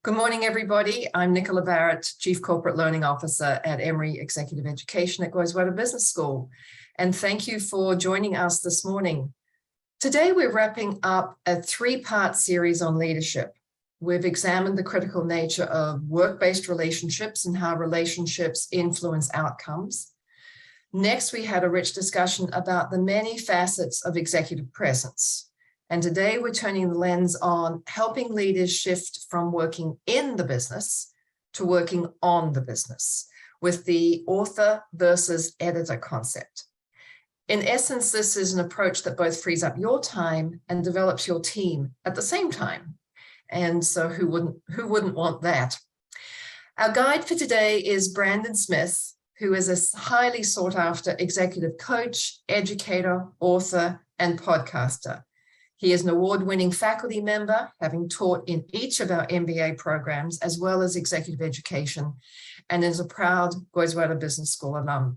Good morning, everybody. I'm Nicola Barrett, Chief Corporate Learning Officer at Emory Executive Education at Goizueta Business School. And thank you for joining us this morning. Today, we're wrapping up a three-part series on leadership. We've examined the critical nature of work-based relationships and how relationships influence outcomes. Next, we had a rich discussion about the many facets of executive presence. And today we're turning the lens on helping leaders shift from working in the business to working on the business with the author versus editor concept. In essence, this is an approach that both frees up your time and develops your team at the same time. And so who wouldn't want that? Our guide for today is Brandon Smith, who is a highly sought after executive coach, educator, author, and podcaster. He is an award-winning faculty member, having taught in each of our MBA programs, as well as executive education, and is a proud Goizueta Business School alum.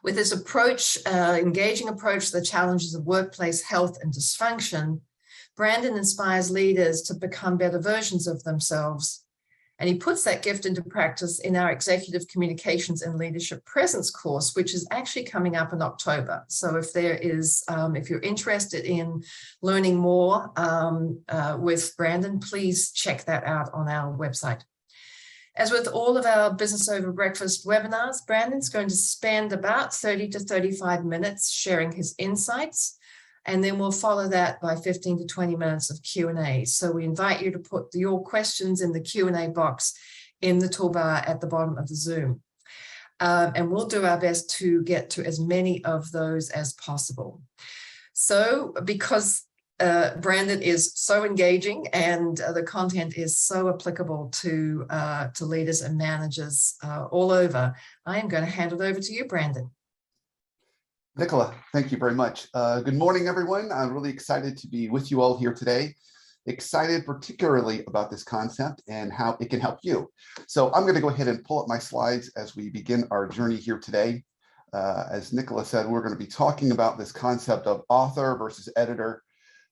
With his approach, engaging approach to the challenges of workplace health and dysfunction, Brandon inspires leaders to become better versions of themselves. And he puts that gift into practice in our Executive Communications and Leadership Presence course, which is actually coming up in October. So if you're interested in learning more with Brandon, please check that out on our website. As with all of our Business Over Breakfast webinars, Brandon's going to spend about 30 to 35 minutes sharing his insights. And then we'll follow that by 15 to 20 minutes of Q&A. So we invite you to put your questions in the Q&A box in the toolbar at the bottom of the Zoom. And we'll do our best to get to as many of those as possible. So because Brandon is so engaging and the content is so applicable to leaders and managers all over, I am going to hand it over to you, Brandon. Nicola, thank you very much. Good morning, everyone. I'm really excited to be with you all here today. Excited particularly about this concept and how it can help you. So I'm going to go ahead and pull up my slides as we begin our journey here today. As Nicola said, we're going to be talking about this concept of author versus editor.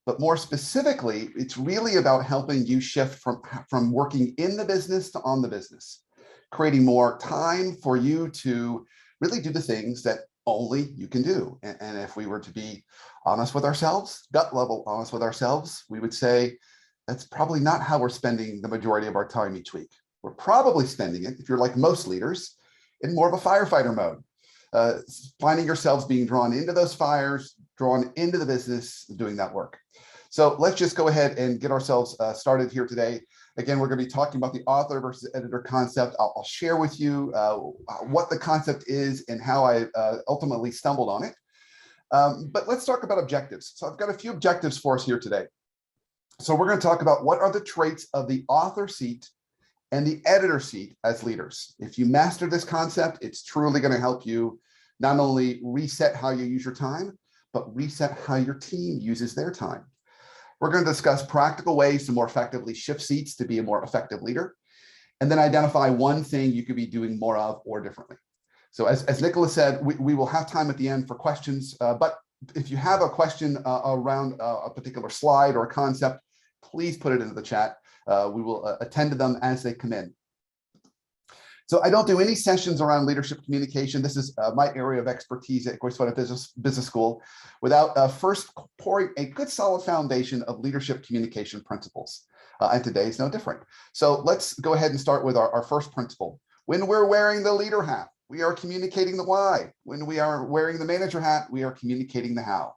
But more specifically, it's really about helping you shift from working in the business to on the business, creating more time for you to really do the things that only you can do. And if we were to be honest with ourselves, gut level honest with ourselves, we would say that's probably not how we're spending the majority of our time each week. We're probably spending it, if you're like most leaders, in more of a firefighter mode, finding yourselves being drawn into those fires, drawn into the business, doing that work. So let's just go ahead and get ourselves started here today. Again, we're going to be talking about the author versus editor concept. I'll share with you what the concept is and how I ultimately stumbled on it. But let's talk about objectives. So I've got a few objectives for us here today. So we're going to talk about what are the traits of the author seat and the editor seat as leaders. If you master this concept, it's truly going to help you not only reset how you use your time, but reset how your team uses their time. We're going to discuss practical ways to more effectively shift seats to be a more effective leader, and then identify one thing you could be doing more of or differently. So as Nicola said, we will have time at the end for questions, but if you have a question around a particular slide or a concept, please put it into the chat. We will attend to them as they come in. So I don't do any sessions around leadership communication. This is my area of expertise at Goizueta Business School without first pouring a good solid foundation of leadership communication principles. And today is no different. So let's go ahead and start with our first principle. When we're wearing the leader hat, we are communicating the why. When we are wearing the manager hat, we are communicating the how.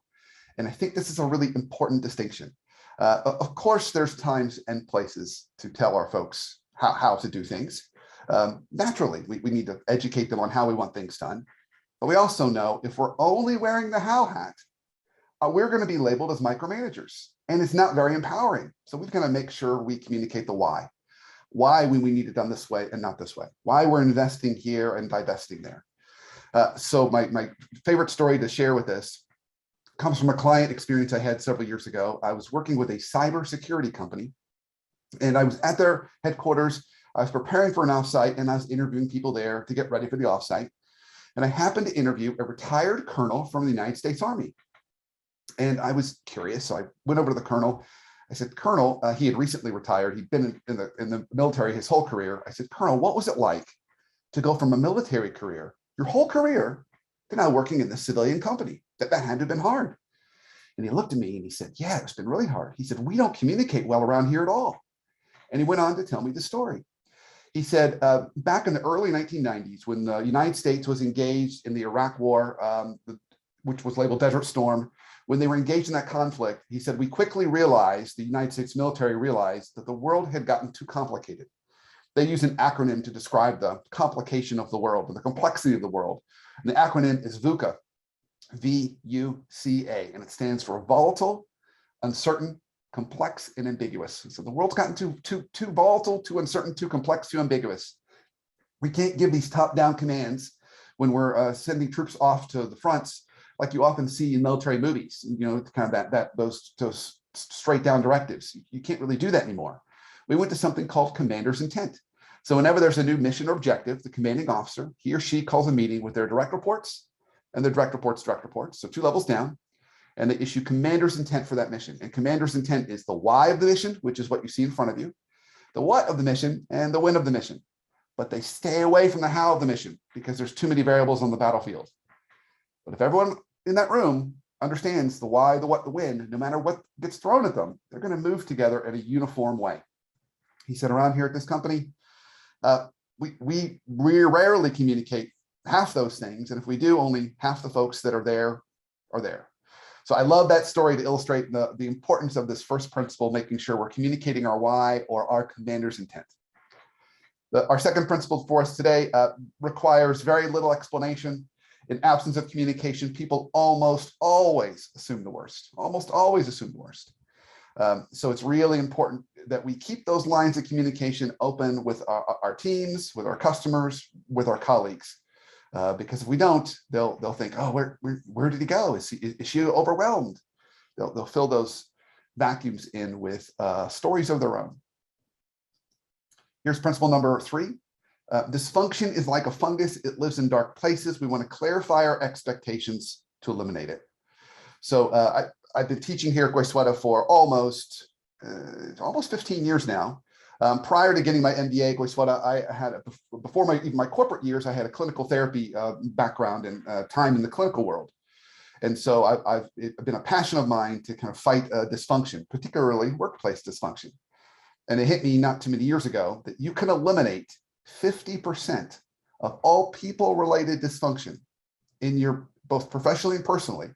And I think this is a really important distinction. Of course, there's times and places to tell our folks how to do things. Naturally, we need to educate them on how we want things done. But we also know if we're only wearing the how hat, we're going to be labeled as micromanagers. And it's not very empowering. So we've got to make sure we communicate the why. Why we need it done this way and not this way. Why we're investing here and divesting there. So my favorite story to share with this comes from a client experience I had several years ago. I was working with a cybersecurity company, and I was at their headquarters. I was preparing for an offsite, and I was interviewing people there to get ready for the offsite. And I happened to interview a retired colonel from the United States Army. And I was curious, so I went over to the colonel I said, Colonel, he had recently retired. He'd been in the military his whole career. I said, Colonel, what was it like to go from a military career, your whole career, to now working in the civilian company? That had to have been hard. And he looked at me and he said, yeah, it's been really hard. He said, we don't communicate well around here at all. And he went on to tell me the story. He said, back in the early 1990s, when the United States was engaged in the Iraq War, which was labeled Desert Storm, when they were engaged in that conflict, he said, we quickly realized, the United States military realized, that the world had gotten too complicated. They use an acronym to describe the complication of the world and the complexity of the world. And the acronym is VUCA, V-U-C-A, and it stands for volatile, uncertain, complex, and ambiguous. So the world's gotten too volatile, too uncertain, too complex, too ambiguous. We can't give these top-down commands when we're sending troops off to the fronts, like you often see in military movies. You know, kind of those straight-down directives. You can't really do that anymore. We went to something called commander's intent. So whenever there's a new mission or objective, the commanding officer, he or she calls a meeting with their direct reports and their direct reports, so 2 levels down, and they issue commander's intent for that mission. And commander's intent is the why of the mission, which is what you see in front of you, the what of the mission, and the when of the mission. But they stay away from the how of the mission because there's too many variables on the battlefield. But if everyone in that room understands the why, the what, the when, no matter what gets thrown at them, they're going to move together in a uniform way. He said, around here at this company, we rarely communicate half those things. And if we do, only half the folks that are there are there. So I love that story to illustrate the importance of this first principle, making sure we're communicating our why or our commander's intent. Our second principle for us today requires very little explanation. In absence of communication, people almost always assume the worst, so it's really important that we keep those lines of communication open with our teams, with our customers, with our colleagues. Because if we don't, they'll think, oh, where did he go? Is she overwhelmed? They'll fill those vacuums in with stories of their own. Here's principle number 3. Dysfunction is like a fungus. It lives in dark places. We want to clarify our expectations to eliminate it. So I've been teaching here at Goizueta for almost 15 years now. Prior to getting my MBA at Goizueta, I had, before even my corporate years, I had a clinical therapy background and time in the clinical world. And so I've been a passion of mine to kind of fight dysfunction, particularly workplace dysfunction. And it hit me not too many years ago that you can eliminate 50% of all people-related dysfunction in your, both professionally and personally,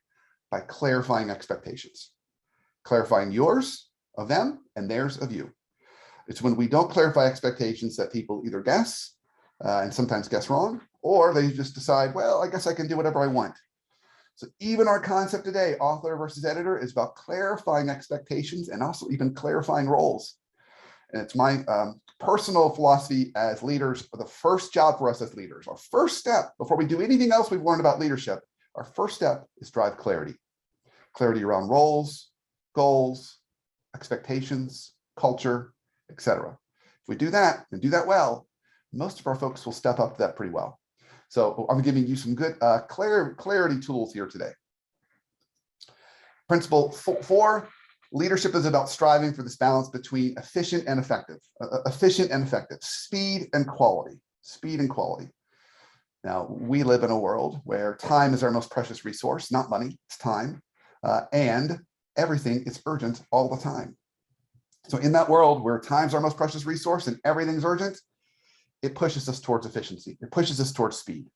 by clarifying expectations, clarifying yours of them and theirs of you. It's when we don't clarify expectations that people either guess and sometimes guess wrong, or they just decide, well, I guess I can do whatever I want. So even our concept today, author versus editor, is about clarifying expectations and also even clarifying roles. And it's my personal philosophy as leaders, the first job for us as leaders, our first step before we do anything else we've learned about leadership, our first step is drive clarity. Clarity around roles, goals, expectations, culture, etc. If we do that and do that well, most of our folks will step up to that pretty well. So I'm giving you some good clarity tools here today. Principle 4, leadership is about striving for this balance between efficient and effective, speed and quality, Now, we live in a world where time is our most precious resource, not money, it's time, and everything is urgent all the time. So in that world where time's our most precious resource and everything's urgent, it pushes us towards efficiency. It pushes us towards speed.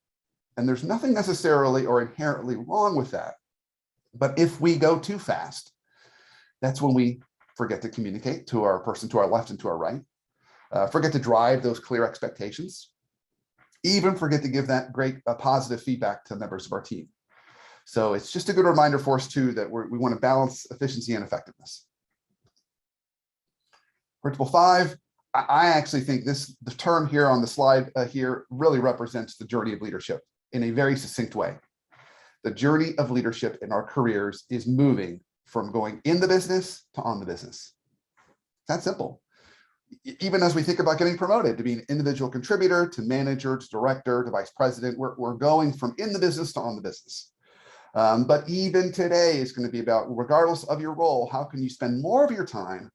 And there's nothing necessarily or inherently wrong with that. But if we go too fast, that's when we forget to communicate to our person to our left and to our right, forget to drive those clear expectations, even forget to give that great positive feedback to members of our team. So it's just a good reminder for us too that we want to balance efficiency and effectiveness. Principle 5, I actually think the term here on the slide here really represents the journey of leadership in a very succinct way. The journey of leadership in our careers is moving from going in the business to on the business. That's simple. Even as we think about getting promoted to be an individual contributor, to manager, to director, to vice president, we're going from in the business to on the business. But even today is going to be about, regardless of your role, how can you spend more of your time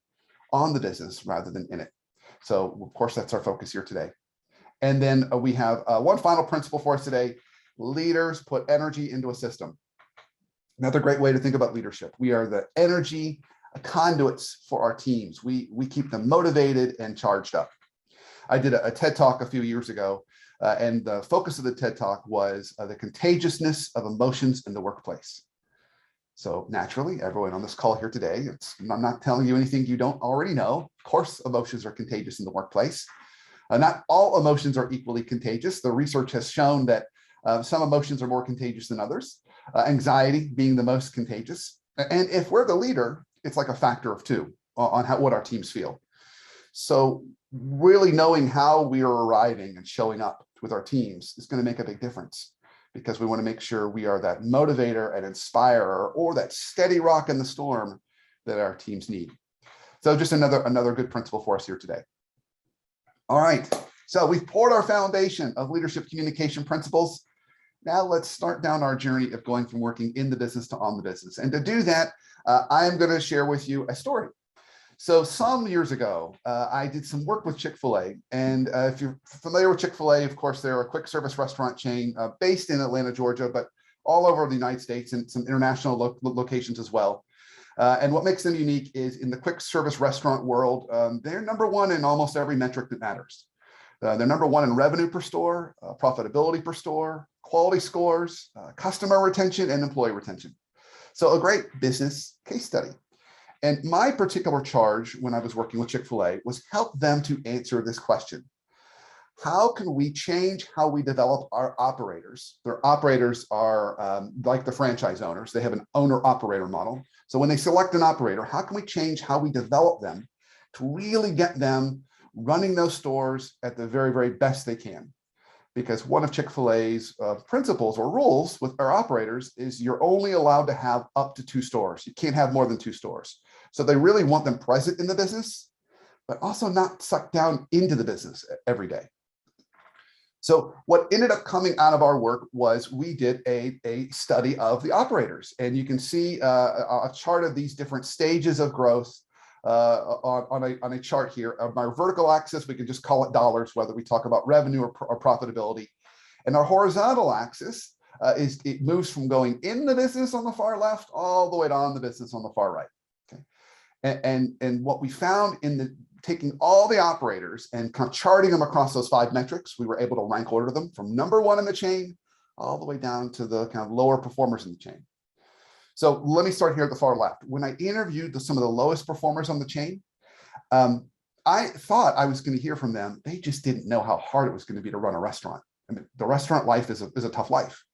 on the business rather than in it. So of course, that's our focus here today. And then we have one final principle for us today. Leaders put energy into a system. Another great way to think about leadership. We are the energy conduits for our teams. We keep them motivated and charged up. I did a TED Talk a few years ago, and the focus of the TED Talk was the contagiousness of emotions in the workplace. So naturally, everyone on this call here today, I'm not telling you anything you don't already know. Of course, emotions are contagious in the workplace. Not all emotions are equally contagious. The research has shown that some emotions are more contagious than others, anxiety being the most contagious. And if we're the leader, it's like a factor of 2 on what our teams feel. So really knowing how we are arriving and showing up with our teams is going to make a big difference, because we want to make sure we are that motivator and inspirer, or that steady rock in the storm that our teams need. So just another good principle for us here today. All right, so we've poured our foundation of leadership communication principles. Now let's start down our journey of going from working in the business to on the business. And to do that, I am going to share with you a story. So some years ago, I did some work with Chick-fil-A. And if you're familiar with Chick-fil-A, of course, they're a quick service restaurant chain based in Atlanta, Georgia, but all over the United States and some international locations as well. And what makes them unique is in the quick service restaurant world, they're number 1 in almost every metric that matters. They're number 1 in revenue per store, profitability per store, quality scores, customer retention, and employee retention. So a great business case study. And my particular charge when I was working with Chick-fil-A was help them to answer this question. How can we change how we develop our operators? Their operators are like the franchise owners. They have an owner-operator model. So when they select an operator, how can we change how we develop them to really get them running those stores at the very, very best they can? Because one of Chick-fil-A's principles or rules with our operators is you're only allowed to have up to 2 stores. You can't have more than 2 stores. So they really want them present in the business, but also not sucked down into the business every day. So what ended up coming out of our work was we did a study of the operators. And you can see a chart of these different stages of growth on a chart here. On our vertical axis, we can just call it dollars, whether we talk about revenue or profitability. And our horizontal axis it moves from going in the business on the far left all the way to on the business on the far right. Okay. And what we found in taking all the operators and kind of charting them across those 5 metrics, we were able to rank order them from number 1 in the chain all the way down to the kind of lower performers in the chain. So let me start here at the far left. When I interviewed some of the lowest performers on the chain, I thought I was going to hear from them. They just didn't know how hard it was going to be to run a restaurant. I mean, the restaurant life is a tough life.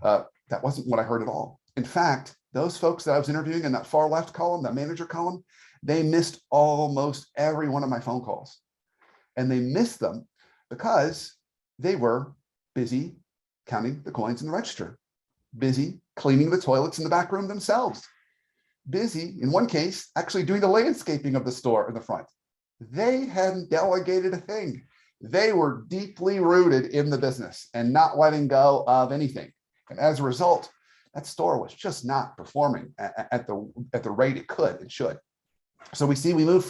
That wasn't what I heard at all. In fact, those folks that I was interviewing in that far left column, that manager column, they missed almost every one of my phone calls. And they missed them because they were busy counting the coins in the register, busy cleaning the toilets in the back room themselves, busy, in one case, actually doing the landscaping of the store in the front. They hadn't delegated a thing. They were deeply rooted in the business and not letting go of anything. And as a result, that store was just not performing at the rate it could and should. So we moved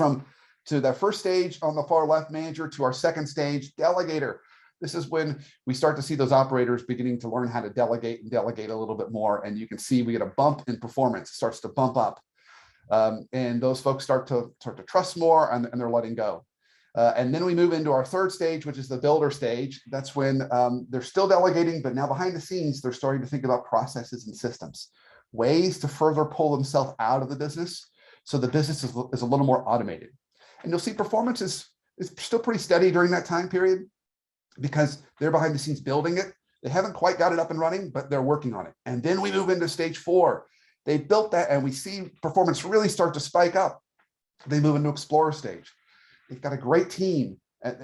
to that first stage on the far left, manager, to our second stage, delegator. This is when we start to see those operators beginning to learn how to delegate and delegate a little bit more. And you can see we get a bump in performance. It starts to bump up. And those folks start to trust more and they're letting go. And then we move into our third stage, which is the builder stage. That's when they're still delegating, but now behind the scenes, they're starting to think about processes and systems, ways to further pull themselves out of the business so the business is a little more automated. And you'll see performance is still pretty steady during that time period because they're behind the scenes building it. They haven't quite got it up and running, but they're working on it. And then we move into stage 4. They built that and we see performance really start to spike up. They move into explorer stage. They've got a great team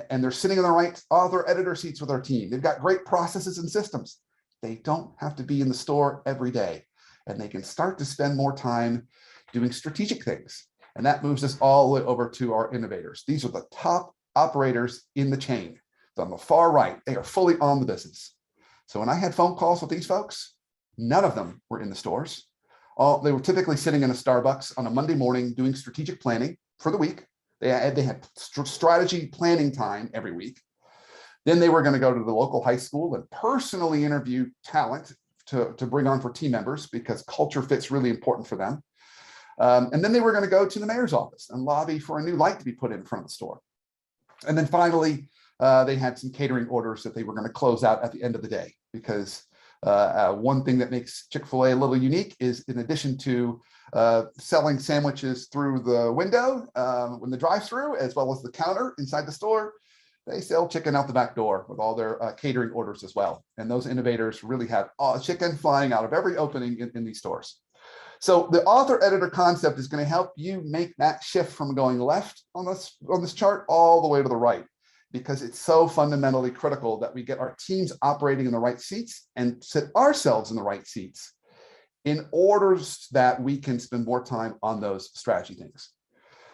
and they're sitting in the right author editor seats with our team. They've got great processes and systems. They don't have to be in the store every day and they can start to spend more time doing strategic things. And that moves us all the way over to our innovators. These are the top operators in the chain. On the far right, they are fully on the business. So when I had phone calls with these folks, none of them were in the stores. They were typically sitting in a Starbucks on a Monday morning doing strategic planning for the week. They had strategy planning time every week. Then they were going to go to the local high school and personally interview talent to bring on for team members, because culture fit's really important for them. And then they were going to go to the mayor's office and lobby for a new light to be put in front of the store. And then finally, they had some catering orders that they were going to close out at the end of the day, because one thing that makes Chick-fil-A a little unique is, in addition to selling sandwiches through the window when the drive-through, as well as the counter inside the store, they sell chicken out the back door with all their catering orders as well. And those innovators really have chicken flying out of every opening in these stores. So the author-editor concept is going to help you make that shift from going left on this chart all the way to the right, because it's so fundamentally critical that we get our teams operating in the right seats and sit ourselves in the right seats in order that we can spend more time on those strategy things.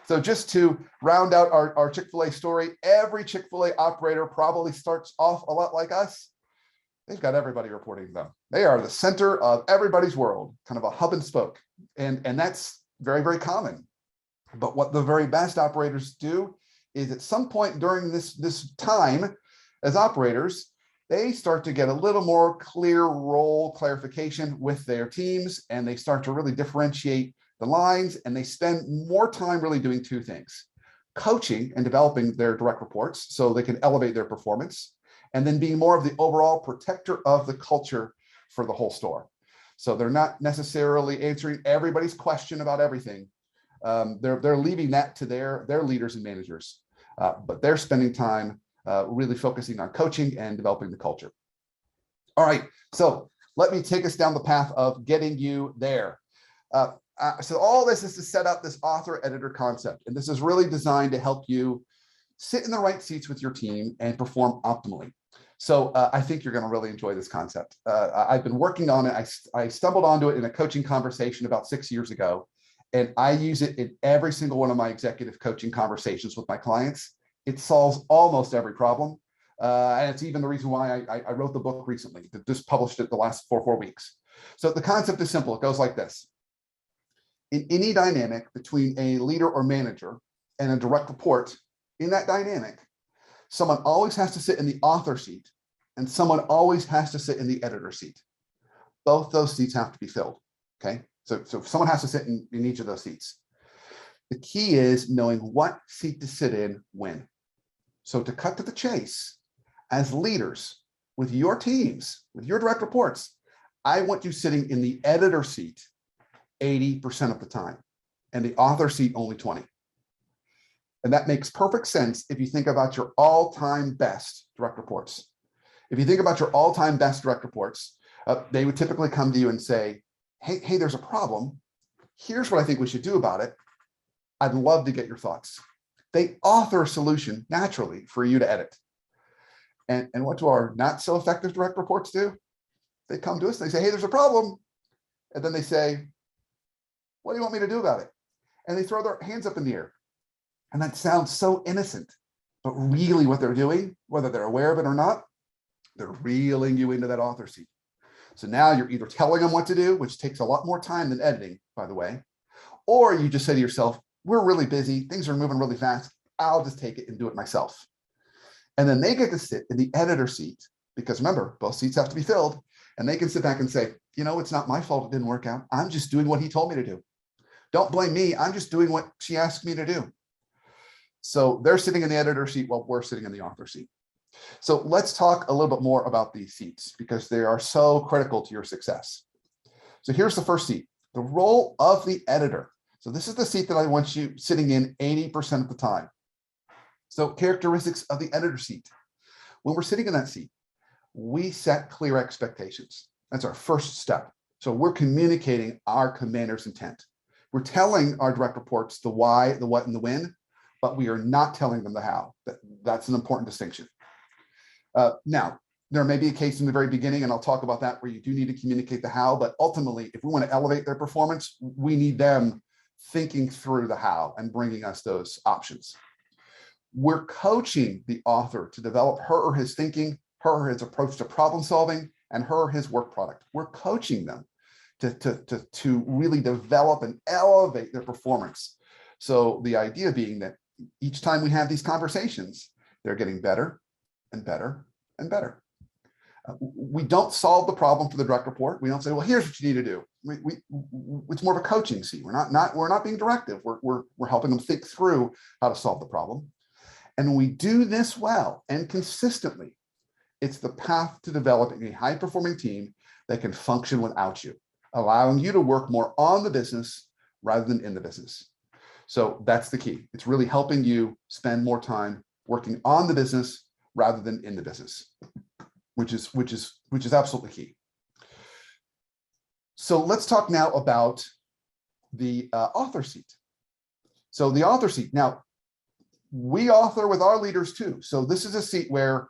So just to round out our Chick-fil-A story, every Chick-fil-A operator probably starts off a lot like us. They've got everybody reporting to them. They are the center of everybody's world, kind of a hub and spoke. And that's very, very common. But what the very best operators do is, at some point during this time as operators, they start to get a little more clear role clarification with their teams, and they start to really differentiate the lines, and they spend more time really doing two things: coaching and developing their direct reports so they can elevate their performance, and then being more of the overall protector of the culture for the whole store. So they're not necessarily answering everybody's question about everything. They're leaving that to their leaders and managers, but they're spending time really focusing on coaching and developing the culture. All right, so let me take us down the path of getting you there. So all this is to set up this author-editor concept, and this is really designed to help you sit in the right seats with your team and perform optimally. So I think you're going to really enjoy this concept. I've been working on it. I stumbled onto it in a coaching conversation about 6 years ago, and I use it in every single one of my executive coaching conversations with my clients. It solves almost every problem. And it's even the reason why I wrote the book recently, just published it the last four weeks. So the concept is simple. It goes like this. In any dynamic between a leader or manager and a direct report, in that dynamic, someone always has to sit in the author seat and someone always has to sit in the editor seat. Both those seats have to be filled, okay? So someone has to sit in each of those seats. The key is knowing what seat to sit in when. So to cut to the chase, as leaders with your teams, with your direct reports, I want you sitting in the editor seat 80% of the time, and the author seat only 20. And that makes perfect sense if you think about your all-time best direct reports. If you think about your all-time best direct reports, they would typically come to you and say, hey, there's a problem. Here's what I think we should do about it. I'd love to get your thoughts. They author a solution naturally for you to edit. And what do our not so effective direct reports do? They come to us, and they say, hey, there's a problem. And then they say, what do you want me to do about it? And they throw their hands up in the air. And that sounds so innocent, but really what they're doing, whether they're aware of it or not, they're reeling you into that author seat. So now you're either telling them what to do, which takes a lot more time than editing, by the way, or you just say to yourself, we're really busy, things are moving really fast, I'll just take it and do it myself. And then they get to sit in the editor seat, because remember, both seats have to be filled, and they can sit back and say, you know, it's not my fault it didn't work out. I'm just doing what he told me to do. Don't blame me. I'm just doing what she asked me to do. So they're sitting in the editor seat while we're sitting in the author seat. So let's talk a little bit more about these seats, because they are so critical to your success. So here's the first seat, the role of the editor. So this is the seat that I want you sitting in 80% of the time. So characteristics of the editor seat. When we're sitting in that seat, we set clear expectations. That's our first step. So we're communicating our commander's intent. We're telling our direct reports the why, the what, and the when, but we are not telling them the how. That's an important distinction. Now, there may be a case in the very beginning, and I'll talk about that, where you do need to communicate the how, but ultimately, if we want to elevate their performance, we need them thinking through the how and bringing us those options. We're coaching the author to develop her or his thinking, her or his approach to problem solving, and her or his work product. We're coaching them to really develop and elevate their performance. So the idea being that each time we have these conversations, they're getting better and better and better. We don't solve the problem for the direct report. We don't say, well, here's what you need to do. It's more of a coaching seat. We're not being directive. We're helping them think through how to solve the problem. And when we do this well and consistently, it's the path to developing a high-performing team that can function without you, allowing you to work more on the business rather than in the business. So that's the key. It's really helping you spend more time working on the business rather than in the business, which is absolutely key. So let's talk now about the author seat. So the author seat. Now, we author with our leaders too. So this is a seat where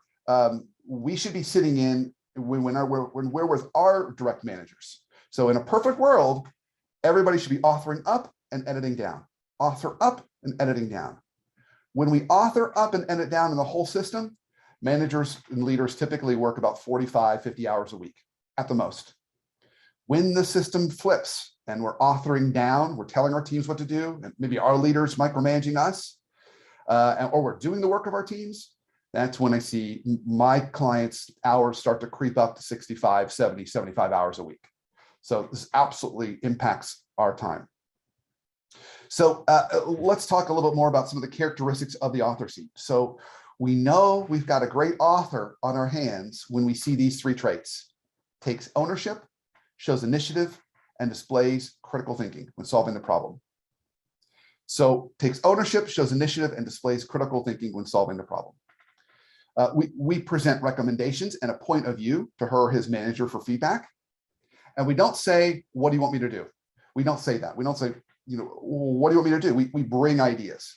we should be sitting in when we're with our direct managers. So in a perfect world, everybody should be authoring up and editing down. Author up and editing down. When we author up and edit down in the whole system, managers and leaders typically work about 45, 50 hours a week at the most. When the system flips and we're authoring down, we're telling our teams what to do, and maybe our leaders micromanaging us, or we're doing the work of our teams, that's when I see my clients' hours start to creep up to 65, 70, 75 hours a week. So this absolutely impacts our time. So let's talk a little bit more about some of the characteristics of the author seat. So we know we've got a great author on our hands when we see these three traits: takes ownership, shows initiative, and displays critical thinking when solving the problem. So takes ownership, shows initiative, and displays critical thinking when solving the problem. We present recommendations and a point of view to her or his manager for feedback. And we don't say, what do you want me to do? We don't say that. We don't say, what do you want me to do? We bring ideas.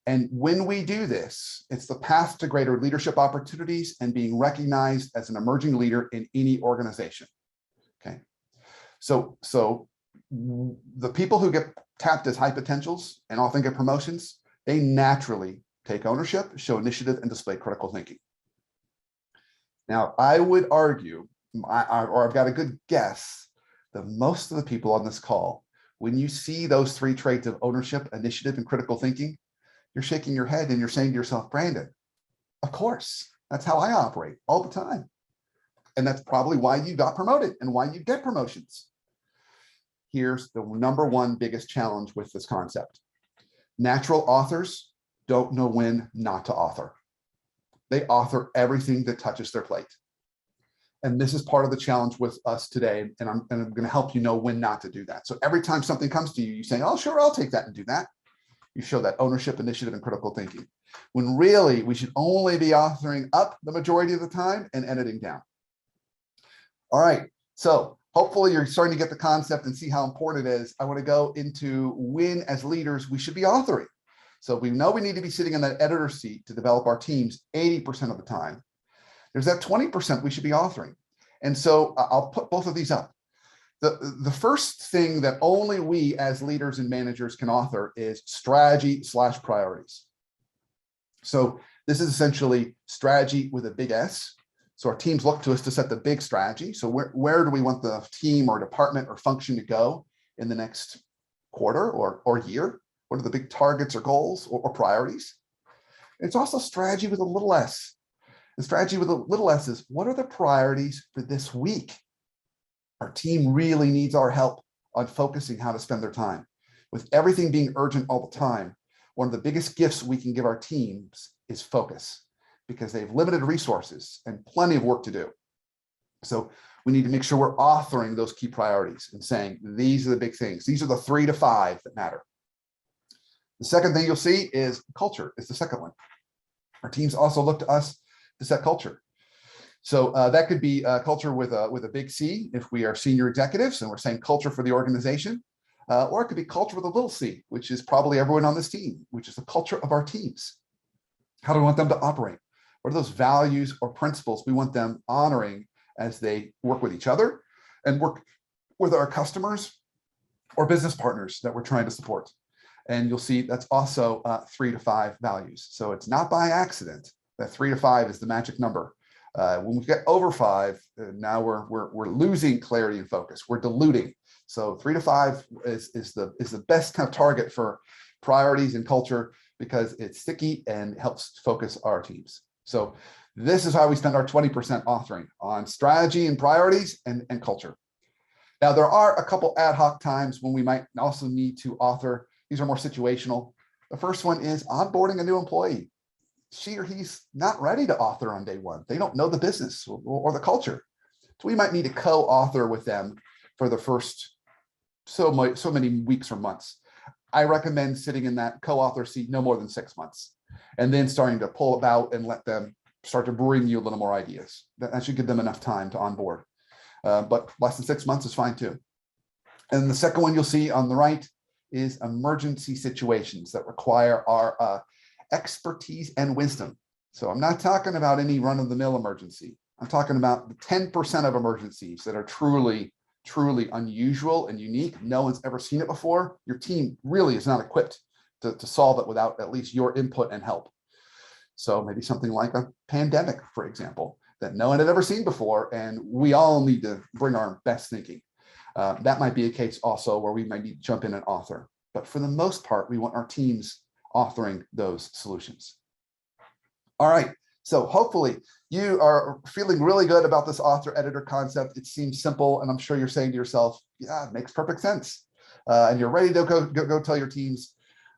And when we do this, it's the path to greater leadership opportunities and being recognized as an emerging leader in any organization. Okay. So the people who get tapped as high potentials and often get promotions, they naturally take ownership, show initiative, and display critical thinking. Now, I would argue, or I've got a good guess, that most of the people on this call, when you see those three traits of ownership, initiative, and critical thinking, you're shaking your head and you're saying to yourself, Brandon, of course, that's how I operate all the time. And that's probably why you got promoted and why you get promotions. Here's the number one biggest challenge with this concept. Natural authors don't know when not to author. They author everything that touches their plate. And this is part of the challenge with us today. And I'm going to help you know when not to do that. So every time something comes to you, you say, oh, sure, I'll take that and do that. You show that ownership, initiative, and critical thinking. When really we should only be authoring up the majority of the time and editing down. All right. So hopefully you're starting to get the concept and see how important it is. I want to go into when, as leaders, we should be authoring. So we know we need to be sitting in that editor seat to develop our teams 80% of the time. There's that 20% we should be authoring. And so I'll put both of these up. The first thing that only we as leaders and managers can author is strategy/priorities. So this is essentially strategy with a big S. So our teams look to us to set the big strategy. So where do we want the team or department or function to go in the next quarter or year? What are the big targets or goals or priorities? It's also strategy with a little s. And strategy with a little s is, what are the priorities for this week? Our team really needs our help on focusing how to spend their time. With everything being urgent all the time, one of the biggest gifts we can give our teams is focus, because they have limited resources and plenty of work to do. So we need to make sure we're authoring those key priorities and saying, these are the big things. These are the 3 to 5 that matter. The second thing you'll see is culture is the second one. Our teams also look to us to set culture. So that could be culture with a big C if we are senior executives and we're saying culture for the organization, or it could be culture with a little c, which is probably everyone on this team, which is the culture of our teams. How do we want them to operate? What are those values or principles we want them honoring as they work with each other and work with our customers or business partners that we're trying to support? And you'll see that's also 3 to 5 values. So it's not by accident that 3 to 5 is the magic number. When we get over 5, now we're losing clarity and focus. We're diluting. So 3 to 5 is the best kind of target for priorities and culture because it's sticky and helps focus our teams. So this is how we spend our 20% authoring on strategy and priorities and culture. Now, there are a couple ad hoc times when we might also need to author. These are more situational. The first one is onboarding a new employee. She or he's not ready to author on day one. They don't know the business or the culture. So we might need to co-author with them for the first so many weeks or months. I recommend sitting in that co-author seat no more than 6 months, and then starting to pull about and let them start to bring you a little more ideas. That should give them enough time to onboard. But less than 6 months is fine too. And the second one you'll see on the right is emergency situations that require our expertise and wisdom. So I'm not talking about any run-of-the-mill emergency. I'm talking about the 10% of emergencies that are truly unusual and unique. No one's ever seen it before. Your team really is not equipped to solve it without at least your input and help. So maybe something like a pandemic, for example, that no one had ever seen before, and we all need to bring our best thinking. That might be a case also where we might need to jump in and author. But for the most part, we want our teams authoring those solutions. All right, so hopefully you are feeling really good about this author-editor concept. It seems simple, and I'm sure you're saying to yourself, yeah, it makes perfect sense. And you're ready to go tell your teams.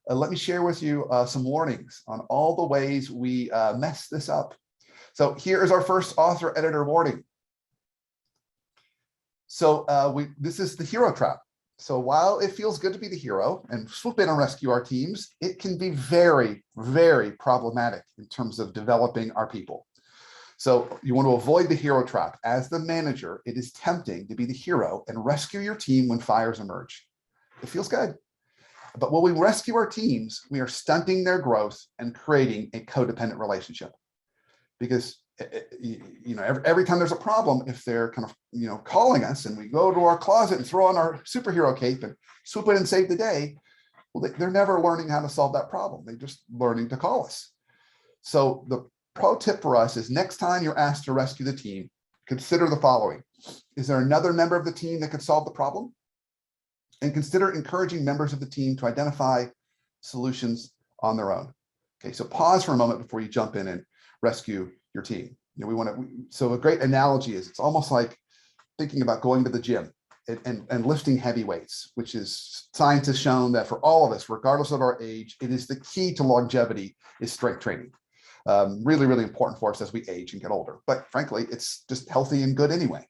Let me share with you some warnings on all the ways we mess this up. So here is our first author-editor warning. So this is the hero trap. So while it feels good to be the hero and swoop in and rescue our teams, it can be very, very problematic in terms of developing our people. So you want to avoid the hero trap. As the manager, it is tempting to be the hero and rescue your team when fires emerge. It feels good. But when we rescue our teams, we are stunting their growth and creating a codependent relationship. Because every time there's a problem, if they're kind of calling us and we go to our closet and throw on our superhero cape and swoop in and save the day, well, they're never learning how to solve that problem. They're just learning to call us. So the pro tip for us is next time you're asked to rescue the team, consider the following. Is there another member of the team that could solve the problem? And consider encouraging members of the team to identify solutions on their own. Okay, so pause for a moment before you jump in and rescue your team. So a great analogy is it's almost like thinking about going to the gym and lifting heavy weights, which is science has shown that for all of us, regardless of our age, it is the key to longevity is strength training. Really, really important for us as we age and get older. But frankly, it's just healthy and good anyway.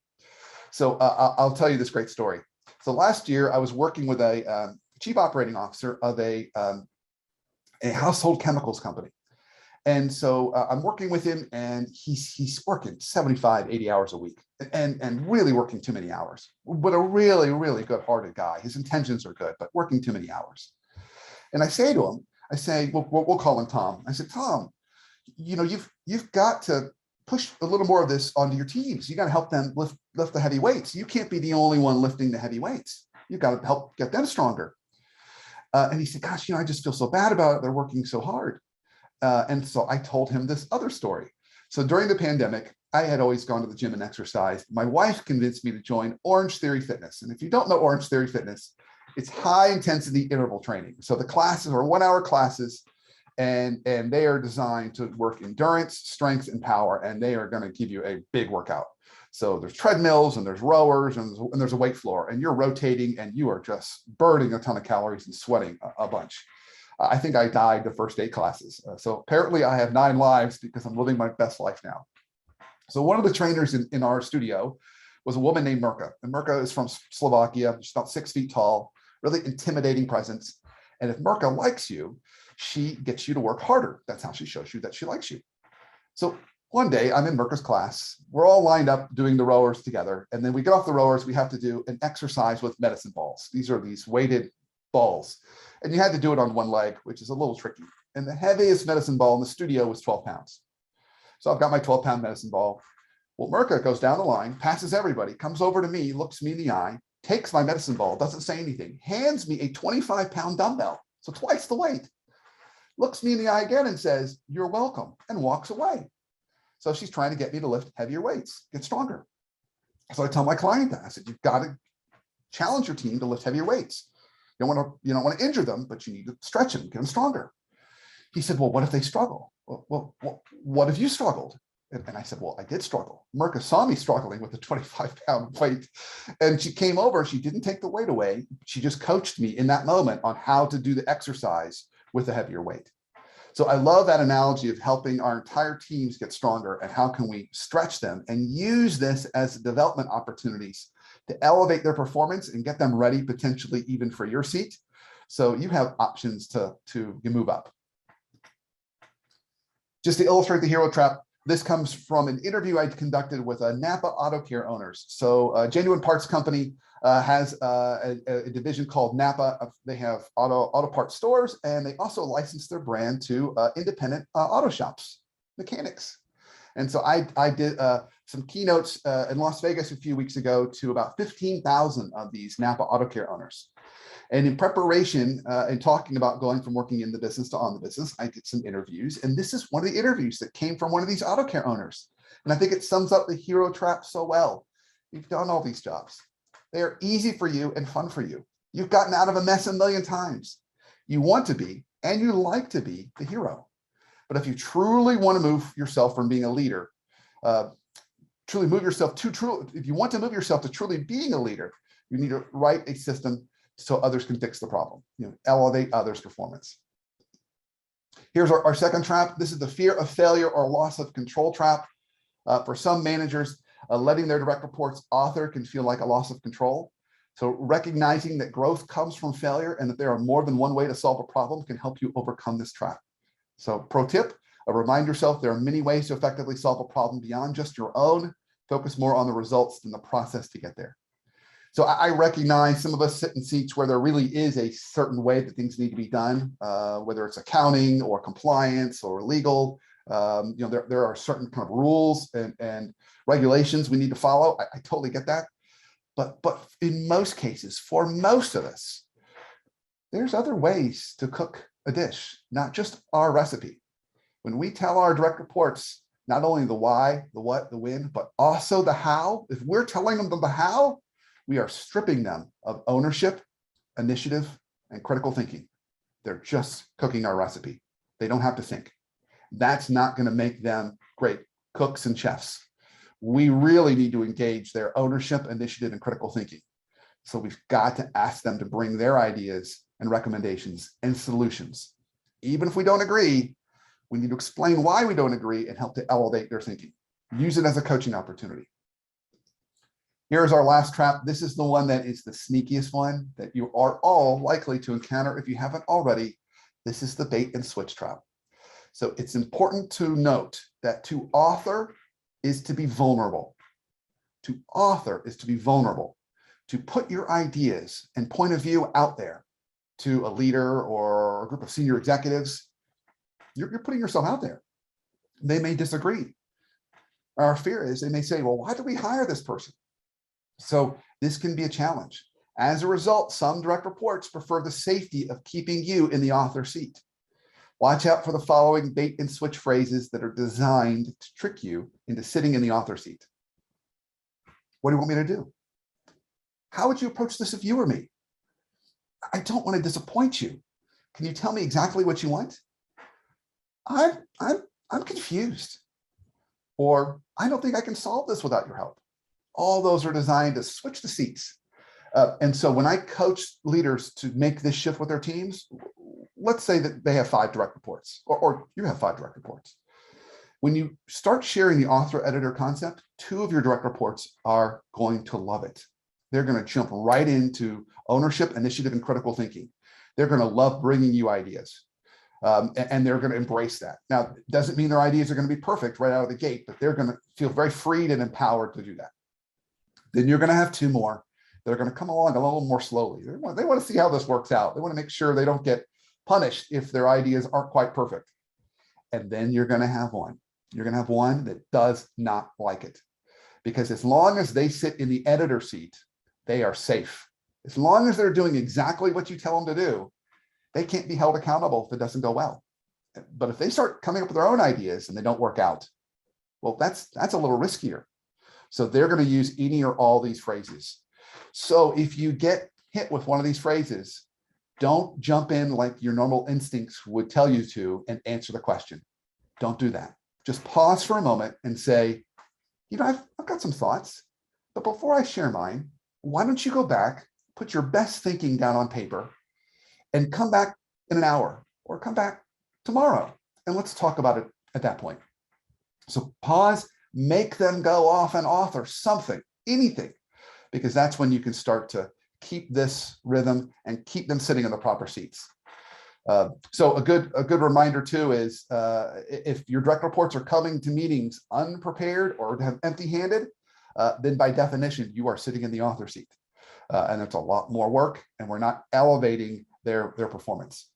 So I'll tell you this great story. So last year, I was working with a chief operating officer of a household chemicals company. And so I'm working with him, and he's working 75, 80 hours a week and really working too many hours, but a really, really good-hearted guy. His intentions are good, but working too many hours. And I say to him, we'll call him Tom. I said, Tom, you've got to push a little more of this onto your teams. You got to help them lift the heavy weights. You can't be the only one lifting the heavy weights. You've got to help get them stronger. And he said, gosh, I just feel so bad about it. They're working so hard. And so I told him this other story. So during the pandemic, I had always gone to the gym and exercised. My wife convinced me to join Orange Theory Fitness. And if you don't know Orange Theory Fitness, it's high intensity interval training. So the classes are 1-hour classes, and they are designed to work endurance, strength, and power. And they are going to give you a big workout. So there's treadmills and there's rowers and there's a weight floor, and you're rotating and you are just burning a ton of calories and sweating a bunch. I think I died the first 8 classes. So apparently I have 9 lives because I'm living my best life now. So one of the trainers in our studio was a woman named Mirka. And Mirka is from Slovakia. She's about 6 feet tall, really intimidating presence. And if Mirka likes you, she gets you to work harder. That's how she shows you that she likes you. So one day I'm in Mirka's class. We're all lined up doing the rowers together. And then we get off the rowers. We have to do an exercise with medicine balls. These are these weighted balls. And you had to do it on one leg, which is a little tricky. And the heaviest medicine ball in the studio was 12 pounds. So I've got my 12-pound medicine ball. Well, Mirka goes down the line, passes everybody, comes over to me, looks me in the eye, takes my medicine ball, doesn't say anything, hands me a 25-pound dumbbell, so twice the weight, looks me in the eye again and says, "You're welcome," and walks away. So she's trying to get me to lift heavier weights, get stronger. So I tell my client that. I said, "You've got to Challenge your team to lift heavier weights. You don't want to injure them, but you need to stretch them, get them stronger. He said, well, what if they struggle? Well, what if you struggled? And I said, well, I did struggle. Mirka saw me struggling with a 25-pound weight, and she came over. She didn't take the weight away. She just coached me in that moment on how to do the exercise with a heavier weight. So I love that analogy of helping our entire teams get stronger, and how can we stretch them and use this as development opportunities to elevate their performance and get them ready potentially even for your seat. So you have options to move up. Just to illustrate the hero trap, this comes from an interview I conducted with Napa Auto Care owners. So Genuine Parts Company has a division called Napa. They have auto parts stores, and they also license their brand to independent auto shops, mechanics. And so I did some keynotes in Las Vegas a few weeks ago to about 15,000 of these Napa Auto Care owners. And in preparation and talking about going from working in the business to on the business, I did some interviews. And this is one of the interviews that came from one of these auto care owners. And I think it sums up the hero trap so well. You've done all these jobs. They are easy for you and fun for you. You've gotten out of a mess a million times. You want to be, and you like to be, the hero. But if you truly want to move yourself from being a leader, if you want to move yourself to truly being a leader, you need to write a system so others can fix the problem, elevate others' performance. Here's our second trap. This is the fear of failure or loss of control trap. For some managers, letting their direct reports author can feel like a loss of control. So recognizing that growth comes from failure and that there are more than one way to solve a problem can help you overcome this trap. So pro tip, remind yourself there are many ways to effectively solve a problem beyond just your own. Focus more on the results than the process to get there. So I recognize some of us sit in seats where there really is a certain way that things need to be done, whether it's accounting or compliance or legal. There are certain kind of rules and regulations we need to follow. I totally get that. But in most cases, for most of us, there's other ways to cook a dish, not just our recipe. When we tell our direct reports, not only the why, the what, the when, but also the how, if we're telling them the how, we are stripping them of ownership, initiative, and critical thinking. They're just cooking our recipe. They don't have to think. That's not going to make them great cooks and chefs. We really need to engage their ownership, initiative, and critical thinking. So we've got to ask them to bring their ideas and recommendations and solutions. Even if we don't agree, we need to explain why we don't agree and help to elevate their thinking. Use it as a coaching opportunity. Here's our last trap. This is the one that is the sneakiest one that you are all likely to encounter if you haven't already. This is the bait and switch trap. So it's important to note that to author is to be vulnerable. To author is to be vulnerable, to put your ideas and point of view out there to a leader or a group of senior executives. You're putting yourself out there. They may disagree. Our fear is they may say, well, why did we hire this person? So this can be a challenge. As a result, some direct reports prefer the safety of keeping you in the author seat. Watch out for the following bait and switch phrases that are designed to trick you into sitting in the author seat. What do you want me to do? How would you approach this if you were me? I don't want to disappoint you. Can you tell me exactly what you want? I'm confused. Or I don't think I can solve this without your help. All those are designed to switch the seats. And so when I coach leaders to make this shift with their teams, let's say that they have 5 direct reports, or you have 5 direct reports. When you start sharing the author-editor concept, 2 of your direct reports are going to love it. They're going to jump right into ownership, initiative, and critical thinking. They're going to love bringing you ideas. And they're going to embrace that. Now, it doesn't mean their ideas are going to be perfect right out of the gate, but they're going to feel very freed and empowered to do that. Then you're going to have 2 more that are going to come along a little more slowly. They want to see how this works out. They want to make sure they don't get punished if their ideas aren't quite perfect. And then you're going to have one. You're going to have one that does not like it. Because as long as they sit in the editor seat, they are safe. As long as they're doing exactly what you tell them to do, they can't be held accountable if it doesn't go well. But if they start coming up with their own ideas and they don't work out, well, that's a little riskier. So they're going to use any or all these phrases. So if you get hit with one of these phrases, don't jump in like your normal instincts would tell you to and answer the question. Don't do that. Just pause for a moment and say, I've got some thoughts, but before I share mine, why don't you go back, put your best thinking down on paper, and come back in an hour or come back tomorrow, and let's talk about it at that point. So pause, make them go off and author something, anything, because that's when you can start to keep this rhythm and keep them sitting in the proper seats. So a good reminder too is if your direct reports are coming to meetings unprepared or have empty-handed, then by definition you are sitting in the author seat, and it's a lot more work, and we're not elevating their performance.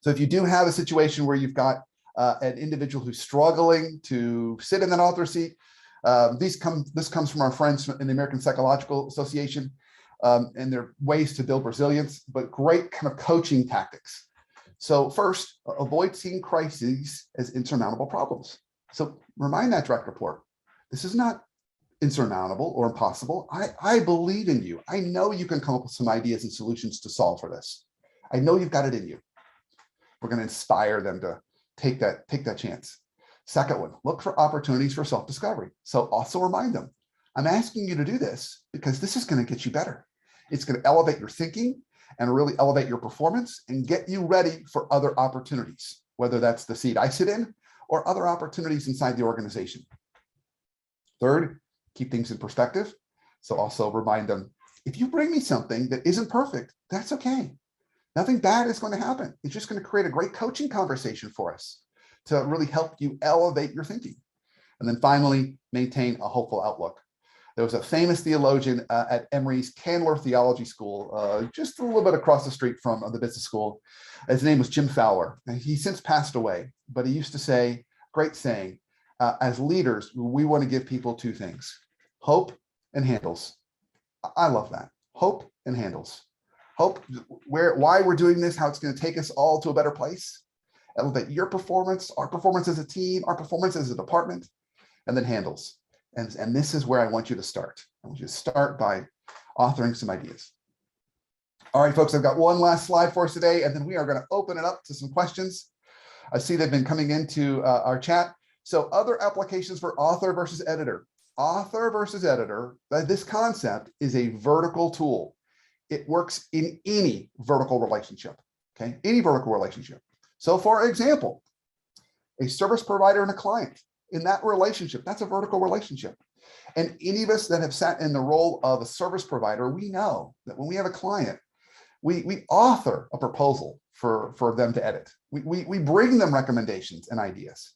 So if you do have a situation where you've got an individual who's struggling to sit in that author seat, this comes from our friends in the American Psychological Association, and there are ways to build resilience, but great kind of coaching tactics. So first, avoid seeing crises as insurmountable problems. So remind that direct report, this is not insurmountable or impossible. I believe in you. I know you can come up with some ideas and solutions to solve for this. I know you've got it in you. We're going to inspire them to take that chance. Second one, look for opportunities for self-discovery. So also remind them, I'm asking you to do this because this is going to get you better. It's going to elevate your thinking and really elevate your performance and get you ready for other opportunities, whether that's the seat I sit in or other opportunities inside the organization. Third, keep things in perspective. So also remind them, if you bring me something that isn't perfect, that's okay. Nothing bad is going to happen. It's just going to create a great coaching conversation for us to really help you elevate your thinking. And then finally, maintain a hopeful outlook. There was a famous theologian at Emory's Candler Theology School, just a little bit across the street from the business school. His name was Jim Fowler. And he since passed away, but he used to say, great saying, as leaders, we want to give people two things, hope and handles. I love that. Hope and handles. Hope, why we're doing this, how it's going to take us all to a better place. Elevate your performance, our performance as a team, our performance as a department, and then handles. And this is where I want you to start. I want you to start by authoring some ideas. All right, folks, I've got one last slide for us today, and then we are going to open it up to some questions. I see they've been coming into our chat. So other applications for author versus editor. Author versus editor, this concept is a vertical tool. It works in any vertical relationship, okay? Any vertical relationship. So for example, a service provider and a client, in that relationship, that's a vertical relationship. And any of us that have sat in the role of a service provider, we know that when we have a client, we author a proposal for them to edit. We bring them recommendations and ideas.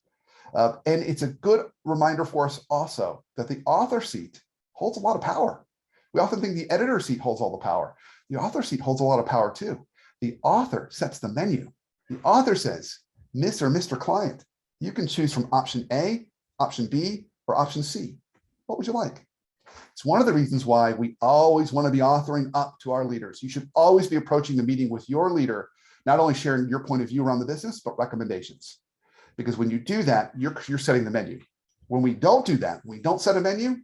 And it's a good reminder for us also that the author seat holds a lot of power. We often think the editor seat holds all the power. The author seat holds a lot of power too. The author sets the menu. The author says, Miss or Mr. Client, you can choose from option A, option B, or option C. What would you like? It's one of the reasons why we always want to be authoring up to our leaders. You should always be approaching the meeting with your leader, not only sharing your point of view around the business, but recommendations. Because when you do that, you're setting the menu. When we don't do that, we don't set a menu,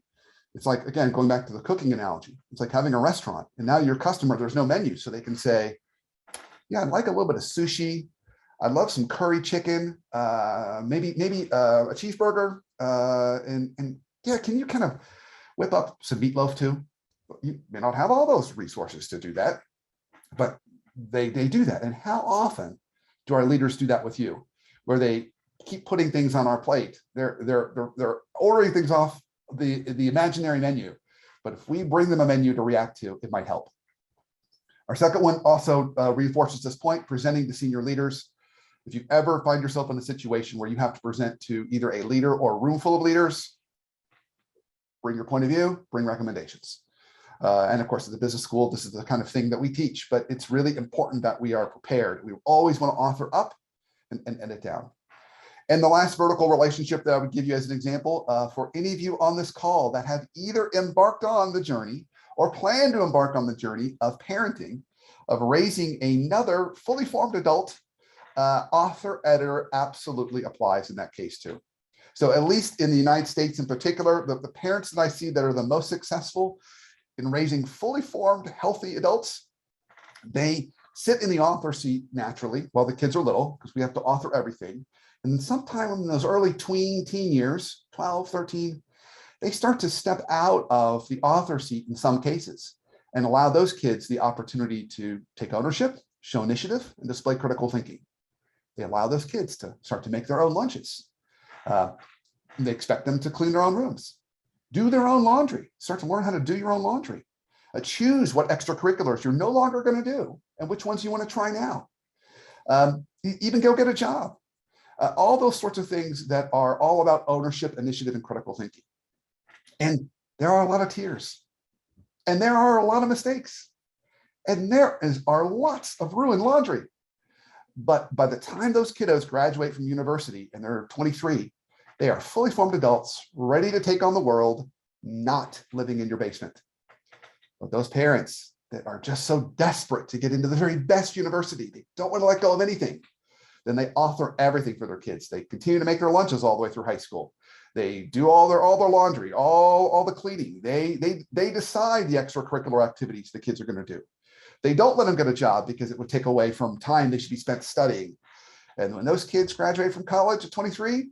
it's like, again, going back to the cooking analogy, it's like having a restaurant and now your customer, there's no menu. So they can say, yeah, I'd like a little bit of sushi. I'd love some curry chicken, maybe a cheeseburger. And yeah, can you kind of whip up some meatloaf too? You may not have all those resources to do that, but they do that. And how often do our leaders do that with you, where they keep putting things on our plate? They're ordering things off the imaginary menu, but if we bring them a menu to react to, it might help. Our second one also reinforces this point, presenting to senior leaders. If you ever find yourself in a situation where you have to present to either a leader or a room full of leaders, bring your point of view, bring recommendations. And of course, at the business school, this is the kind of thing that we teach, but it's really important that we are prepared. We always want to author up and edit down. And the last vertical relationship that I would give you as an example, for any of you on this call that have either embarked on the journey or plan to embark on the journey of parenting, of raising another fully formed adult, author editor absolutely applies in that case too. So at least in the United States in particular, the parents that I see that are the most successful in raising fully formed, healthy adults, they sit in the author seat naturally while the kids are little, because we have to author everything. And then sometime in those early teen years, 12, 13, they start to step out of the author seat in some cases and allow those kids the opportunity to take ownership, show initiative, and display critical thinking. They allow those kids to start to make their own lunches. They expect them to clean their own rooms, do their own laundry, start to learn how to do your own laundry, choose what extracurriculars you're no longer going to do and which ones you want to try now. Even go get a job. All those sorts of things that are all about ownership, initiative, and critical thinking. And there are a lot of tears, and there are a lot of mistakes, and there are lots of ruined laundry. But by the time those kiddos graduate from university and they're 23, they are fully formed adults, ready to take on the world, not living in your basement. But those parents that are just so desperate to get into the very best university, they don't want to let go of anything, then they author everything for their kids. They continue to make their lunches all the way through high school. They do all their laundry, all the cleaning. They decide the extracurricular activities the kids are going to do. They don't let them get a job because it would take away from time they should be spent studying. And when those kids graduate from college at 23,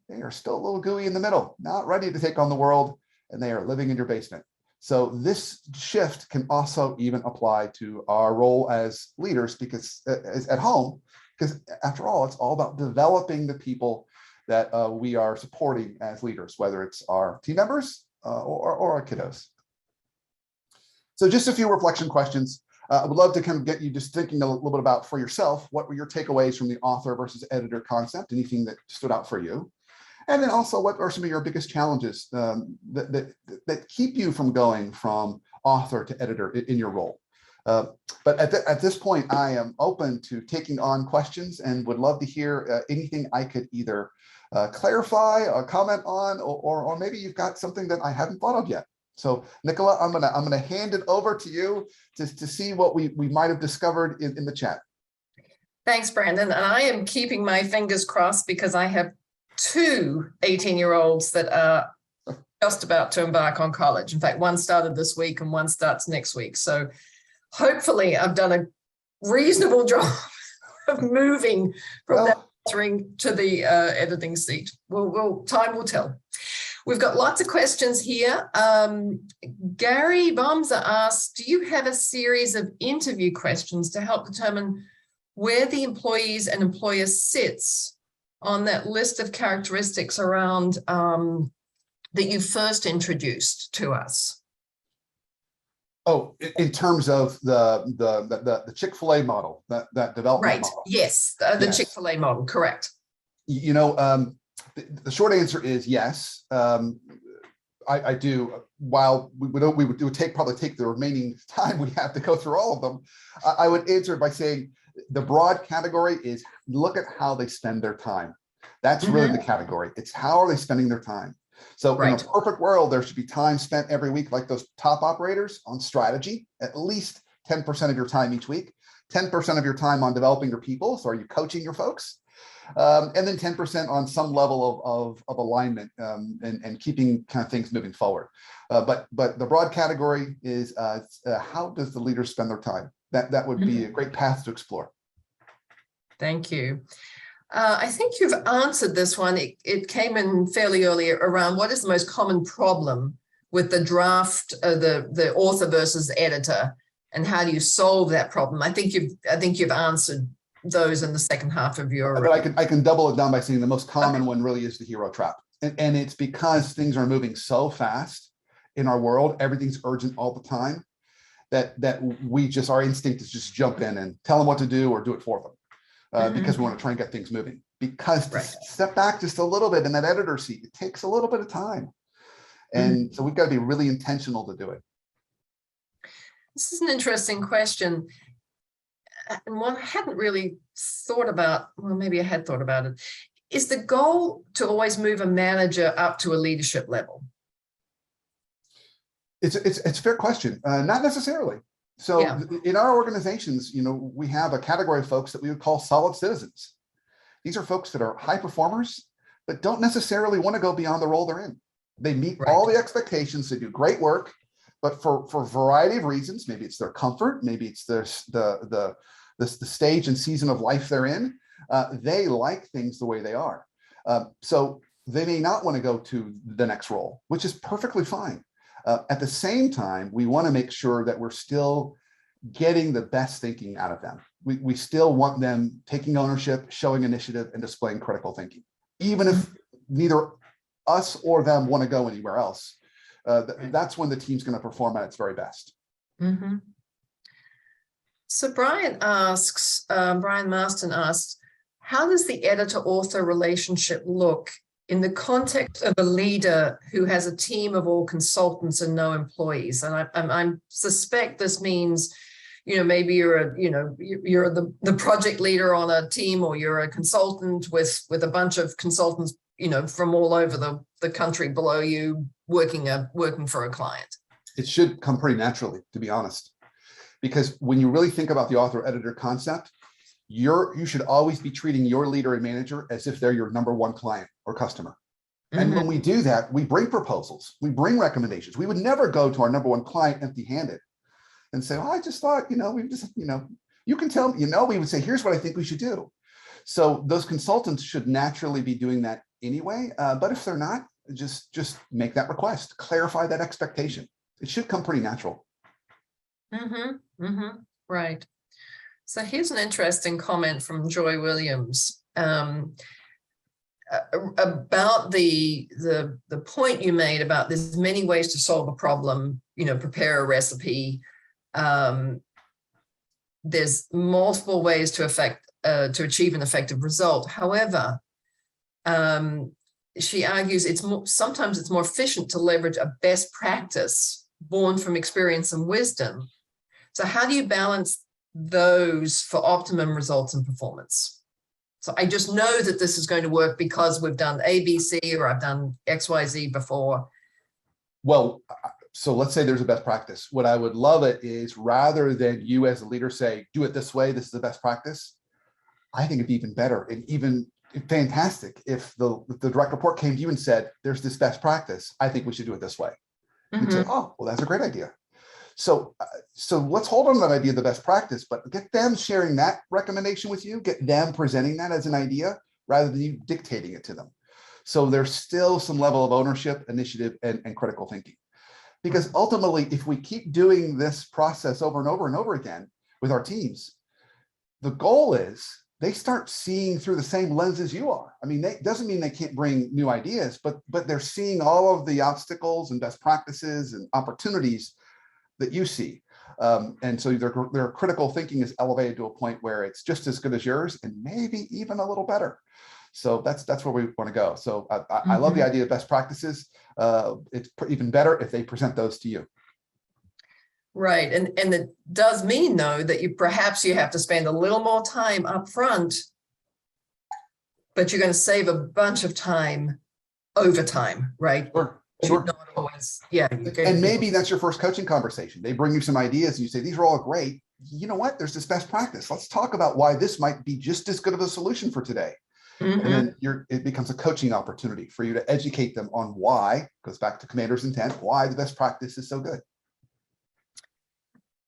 they are still a little gooey in the middle, not ready to take on the world, and they are living in your basement. So this shift can also even apply to our role as leaders, because at home, because after all, it's all about developing the people that we are supporting as leaders, whether it's our team members or our kiddos. So just a few reflection questions. I would love to kind of get you just thinking a little bit about for yourself, what were your takeaways from the author versus editor concept, anything that stood out for you? And then also, what are some of your biggest challenges that keep you from going from author to editor in your role? But at this point, I am open to taking on questions and would love to hear anything I could either clarify or comment on, or maybe you've got something that I haven't thought of yet. So Nicola, I'm gonna hand it over to you to see what we might have discovered in the chat. Thanks, Brandon. And I am keeping my fingers crossed because I have two 18-year-olds that are just about to embark on college. In fact, one started this week and one starts next week. So hopefully I've done a reasonable job of moving from that authoring to the editing seat. Time will tell. We've got lots of questions here. Gary Bomza asks, do you have a series of interview questions to help determine where the employees and employer sits on that list of characteristics around that you first introduced to us? Oh, in terms of the ChickfilA model, that development model. Yes, the Yes. ChickfilA model, correct. You know, the short answer is yes. I do. While we would probably take the remaining time we have to go through all of them, I would answer it by saying the broad category is look at how they spend their time. That's really the category. It's how are they spending their time. So in a perfect world, there should be time spent every week, like those top operators, on strategy, at least 10% of your time each week, 10% of your time on developing your people. So are you coaching your folks? And then 10% on some level of alignment and keeping kind of things moving forward. But the broad category is how does the leader spend their time? That would be a great path to explore. Thank you. I think you've answered this one. It came in fairly early around what is the most common problem with the draft, the author versus editor, and how do you solve that problem? I think you've answered those in the second half of your. But I can double it down by saying the most common one really is the hero trap, and it's because things are moving so fast in our world. Everything's urgent all the time that our instinct is just jump in and tell them what to do or do it for them. Because we want to try and get things moving. Because to step back just a little bit in that editor seat, it takes a little bit of time. And so we've got to be really intentional to do it. This is an interesting question. And one I hadn't really thought about, well, maybe I had thought about it. Is the goal to always move a manager up to a leadership level? It's a fair question. Not necessarily. So in our organizations, you know, we have a category of folks that we would call solid citizens. These are folks that are high performers. but don't necessarily want to go beyond the role they're in. They meet Right. all the expectations, they do great work, but for a variety of reasons, maybe it's their comfort, maybe it's the stage and season of life they're in, they like things the way they are. So they may not want to go to the next role, which is perfectly fine. At the same time, we want to make sure that we're still getting the best thinking out of them. We still want them taking ownership, showing initiative, and displaying critical thinking, even if neither us or them want to go anywhere else. That's when the team's going to perform at its very best. Mm-hmm. So Brian Marston asks, how does the editor-author relationship look in the context of a leader who has a team of all consultants and no employees? And I suspect this means, maybe you're the project leader on a team, or you're a consultant with a bunch of consultants, from all over the country below you, working for a client. It should come pretty naturally, to be honest, because when you really think about the author-editor concept, you should always be treating your leader and manager as if they're your number one client or customer. Mm-hmm. And when we do that, we bring proposals, we bring recommendations. We would never go to our number one client empty-handed and say, "Oh, I just thought, you can tell me," we would say, "Here's what I think we should do." So those consultants should naturally be doing that anyway. But if they're not, just make that request, clarify that expectation. It should come pretty natural. Mm-hmm. Mm-hmm. Right. So here's an interesting comment from Joy Williams about the point you made about there's many ways to solve a problem, prepare a recipe. There's multiple ways to achieve an effective result. However, she argues sometimes it's more efficient to leverage a best practice born from experience and wisdom. So how do you balance those for optimum results and performance? So I just know that this is going to work because we've done ABC, or I've done XYZ before. Well, so let's say there's a best practice. What I would love it is, rather than you as a leader say, do it this way, this is the best practice, I think it'd be even better and even fantastic if the direct report came to you and said, there's this best practice, I think we should do it this way. Mm-hmm. You'd say, oh, well, that's a great idea. So let's hold on to that idea of the best practice, but get them sharing that recommendation with you, get them presenting that as an idea rather than you dictating it to them. So there's still some level of ownership, initiative, and critical thinking. Because ultimately, if we keep doing this process over and over and over again with our teams, the goal is they start seeing through the same lens as you are. I mean, that doesn't mean they can't bring new ideas, but they're seeing all of the obstacles and best practices and opportunities that you see. And so their critical thinking is elevated to a point where it's just as good as yours and maybe even a little better. So that's where we want to go. So I love the idea of best practices. It's even better if they present those to you. Right. And it does mean, though, that perhaps you have to spend a little more time up front, but you're going to save a bunch of time over time, right? Sure. Not always, yeah. And maybe that's your first coaching conversation. They bring you some ideas and you say, these are all great. You know what? There's this best practice. Let's talk about why this might be just as good of a solution for today. Mm-hmm. And then it becomes a coaching opportunity for you to educate them on why, goes back to commander's intent, why the best practice is so good.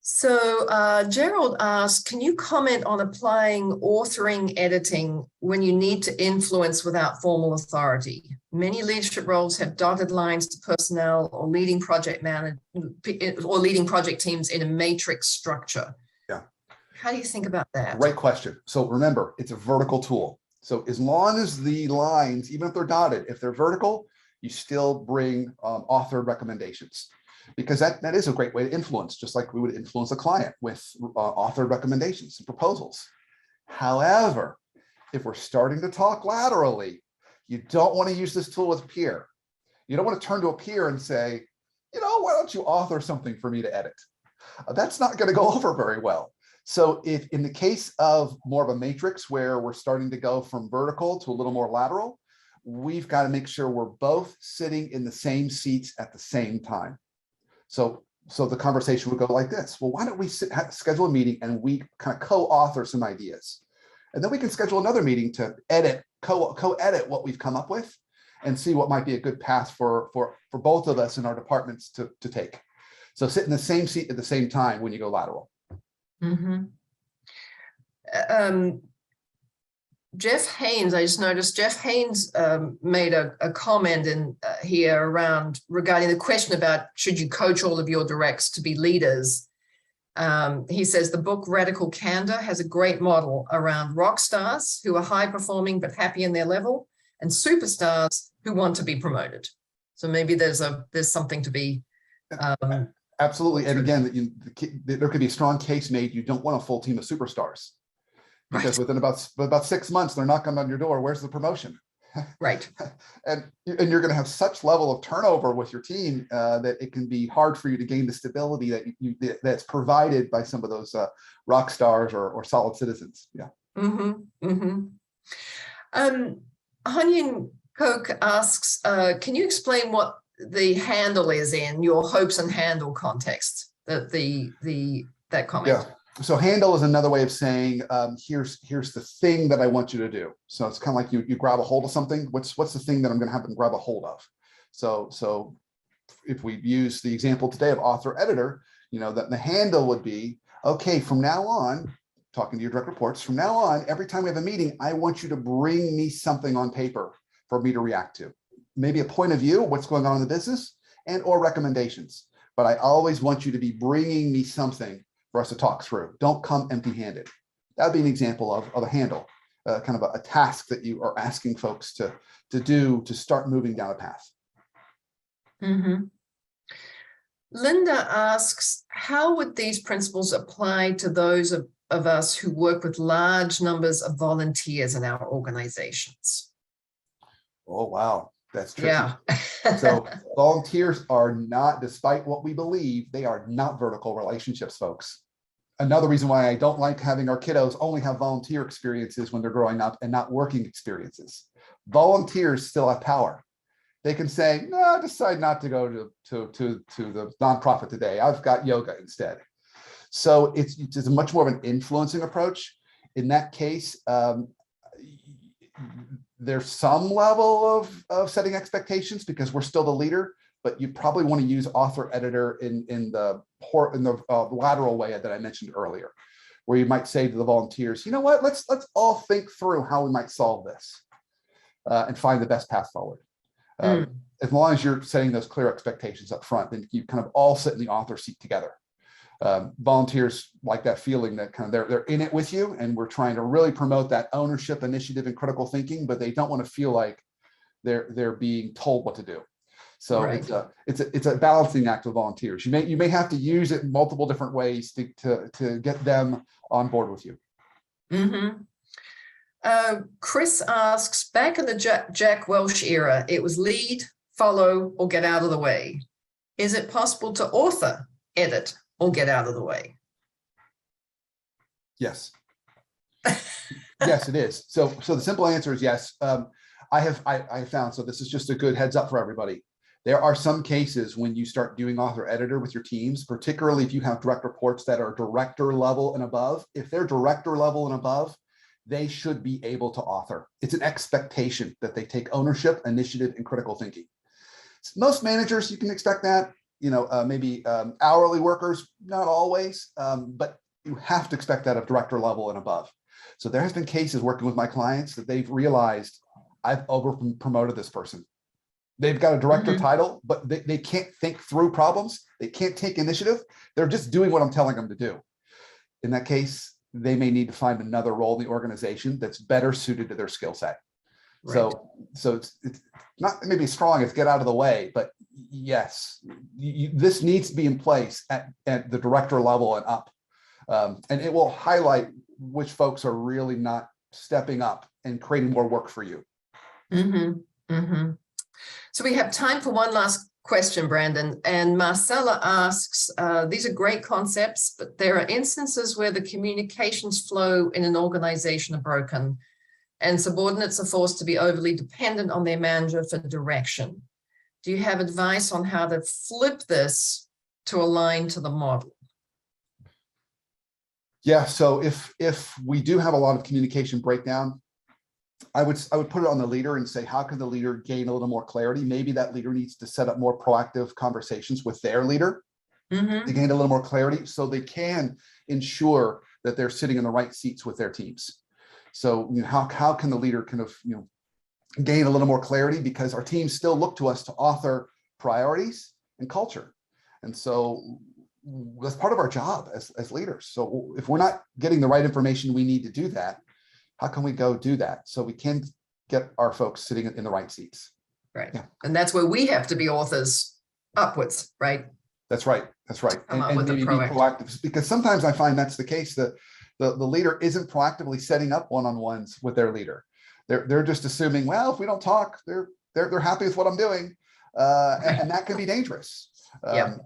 So Gerald asks, can you comment on applying authoring editing when you need to influence without formal authority? Many leadership roles have dotted lines to personnel or leading project teams in a matrix structure. Yeah. How do you think about that? Great question. So remember, it's a vertical tool. So as long as the lines, even if they're dotted, if they're vertical, you still bring authored recommendations. Because that is a great way to influence, just like we would influence a client with authored recommendations and proposals. However, if we're starting to talk laterally, you don't want to use this tool with a peer. You don't want to turn to a peer and say, why don't you author something for me to edit? That's not going to go over very well. So if in the case of more of a matrix where we're starting to go from vertical to a little more lateral, we've got to make sure we're both sitting in the same seats at the same time. So the conversation would go like this. Well, why don't we schedule a meeting and we kind of co-author some ideas? And then we can schedule another meeting to edit, co-edit what we've come up with and see what might be a good path for both of us in our departments to take. So sit in the same seat at the same time when you go lateral. Mm-hmm. Jeff Haynes, I just noticed Jeff Haynes made a comment in here regarding the question about should you coach all of your directs to be leaders. He says the book Radical Candor has a great model around rock stars who are high performing but happy in their level, and superstars who want to be promoted. So maybe there's something to be absolutely. And again, there could be a strong case made. You don't want a full team of superstars. Because within about 6 months, they're knocking on your door. Where's the promotion? Right. and you're going to have such level of turnover with your team that it can be hard for you to gain the stability that's provided by some of those rock stars or solid citizens. Yeah. Mm-hmm. Mm-hmm. Hunyan Koch asks, can you explain what the handle is in your hopes and handle context? That comment. Yeah. So handle is another way of saying, here's the thing that I want you to do. So it's kind of like you grab a hold of something. What's the thing that I'm going to have them grab a hold of? So if we use the example today of author editor, that the handle would be, okay, from now on, talking to your direct reports, from now on, every time we have a meeting, I want you to bring me something on paper for me to react to. Maybe a point of view, what's going on in the business, and or recommendations. But I always want you to be bringing me something for us to talk through. Don't come empty-handed. That would be an example of a handle, kind of a task that you are asking folks to do to start moving down a path. Mm-hmm. Linda asks, how would these principles apply to those of us who work with large numbers of volunteers in our organizations? Oh, wow. That's tricky. Yeah. So volunteers are not, despite what we believe, they are not vertical relationships, folks. Another reason why I don't like having our kiddos only have volunteer experiences when they're growing up and not working experiences. Volunteers still have power. They can say, no, I decide not to go to the nonprofit today. I've got yoga instead. So it's much more of an influencing approach. In that case, there's some level of setting expectations because we're still the leader, but you probably want to use author editor in the lateral way that I mentioned earlier, where you might say to the volunteers, you know what, let's all think through how we might solve this and find the best path forward. As long as you're setting those clear expectations up front, then you kind of all sit in the author seat together. Volunteers like that feeling that kind of they're in it with you, and we're trying to really promote that ownership, initiative, and critical thinking, but they don't want to feel like they're being told what to do. So right. it's a balancing act with volunteers. You may have to use it in multiple different ways to get them on board with you. Mm-hmm. Chris asks, back in the Jack Welch era, it was lead, follow, or get out of the way. Is it possible to author, edit, or get out of the way? Yes. Yes, it is. So the simple answer is yes. I have found, so this is just a good heads up for everybody. There are some cases when you start doing author editor with your teams, particularly if you have direct reports that are director level and above. If they're director level and above, they should be able to author. It's an expectation that they take ownership, initiative, and critical thinking. Most managers, you can expect that, maybe hourly workers, not always, but you have to expect that of director level and above. So there has been cases working with my clients that they've realized I've over promoted this person. They've got a director title, but they can't think through problems. They can't take initiative. They're just doing what I'm telling them to do. In that case, they may need to find another role in the organization that's better suited to their skill set. Right. So it's not maybe strong as get out of the way, but yes, this needs to be in place at the director level and up. And it will highlight which folks are really not stepping up and creating more work for you. Mm-hmm. Mm-hmm. So we have time for one last question, Brandon. And Marcella asks, these are great concepts, but there are instances where the communications flow in an organization are broken and subordinates are forced to be overly dependent on their manager for direction. Do you have advice on how to flip this to align to the model? Yeah, so if we do have a lot of communication breakdown, I would put it on the leader and say, how can the leader gain a little more clarity? Maybe that leader needs to set up more proactive conversations with their leader to gain a little more clarity so they can ensure that they're sitting in the right seats with their teams. So how can the leader kind of gain a little more clarity, because our teams still look to us to author priorities and culture. And so that's part of our job as leaders. So if we're not getting the right information we need to do that, how can we go do that so we can get our folks sitting in the right seats? Right. Yeah. And that's where we have to be authors upwards, right? That's right. That's right. Come up And with the maybe be proactive, because sometimes I find that's the case, that the leader isn't proactively setting up one-on-ones with their leader. They're just assuming, well, if we don't talk, they're happy with what I'm doing. And that can be dangerous.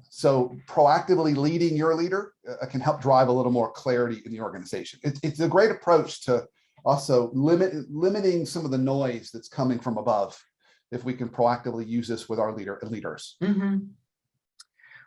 So proactively leading your leader can help drive a little more clarity in the organization. It's a great approach to also limiting some of the noise that's coming from above, if we can proactively use this with our leaders.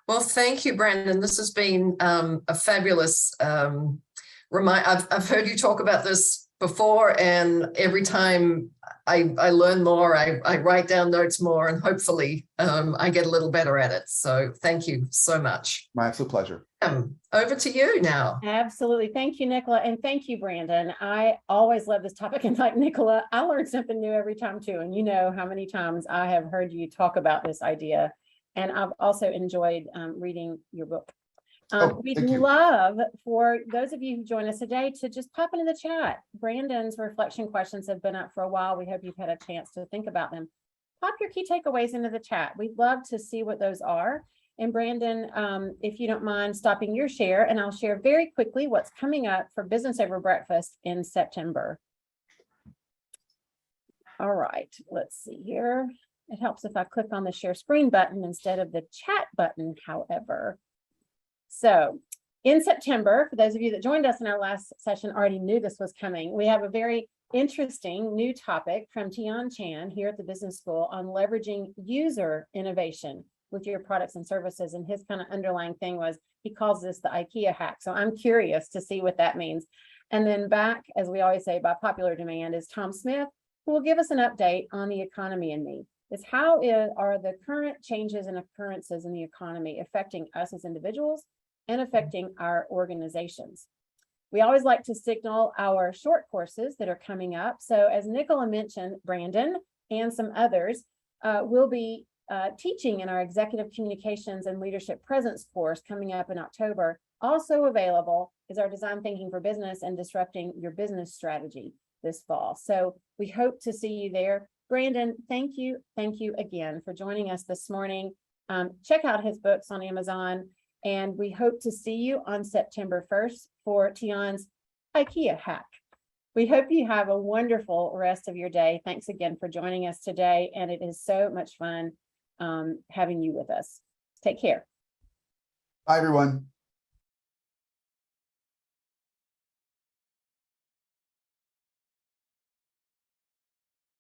Well, thank you, Brandon. This has been a fabulous I've heard you talk about this before, and every time I learn more, I write down notes more, and hopefully I get a little better at it. So thank you so much. My absolute pleasure. Over to you now. Absolutely. Thank you, Nicola. And thank you, Brandon. I always love this topic. And like Nicola, I learn something new every time too. And you know how many times I have heard you talk about this idea. And I've also enjoyed reading your book. We'd love for those of you who join us today to just pop into the chat. Brandon's reflection questions have been up for a while. We hope you've had a chance to think about them. Pop your key takeaways into the chat. We'd love to see what those are. And Brandon, if you don't mind stopping your share, and I'll share very quickly what's coming up for Business Over Breakfast in September. All right, let's see here. It helps if I click on the share screen button instead of the chat button, however. So in September, for those of you that joined us in our last session already knew this was coming, we have a very interesting new topic from Tian Chan here at the Business School on leveraging user innovation with your products and services. And his kind of underlying thing was, he calls this the IKEA hack. So I'm curious to see what that means. And then back, as we always say, by popular demand, is Tom Smith, who will give us an update on the economy and me. Is how are the current changes and occurrences in the economy affecting us as individuals and affecting our organizations? We always like to signal our short courses that are coming up. So as Nicola mentioned, Brandon and some others will be teaching in our Executive Communications and Leadership Presence course coming up in October. Also available is our Design Thinking for Business and Disrupting Your Business Strategy this fall. So we hope to see you there. Brandon, thank you again for joining us this morning. Check out his books on Amazon, and we hope to see you on September 1st for Tian's IKEA hack. We hope you have a wonderful rest of your day. Thanks again for joining us today, and it is so much fun having you with us. Take care. Bye, everyone.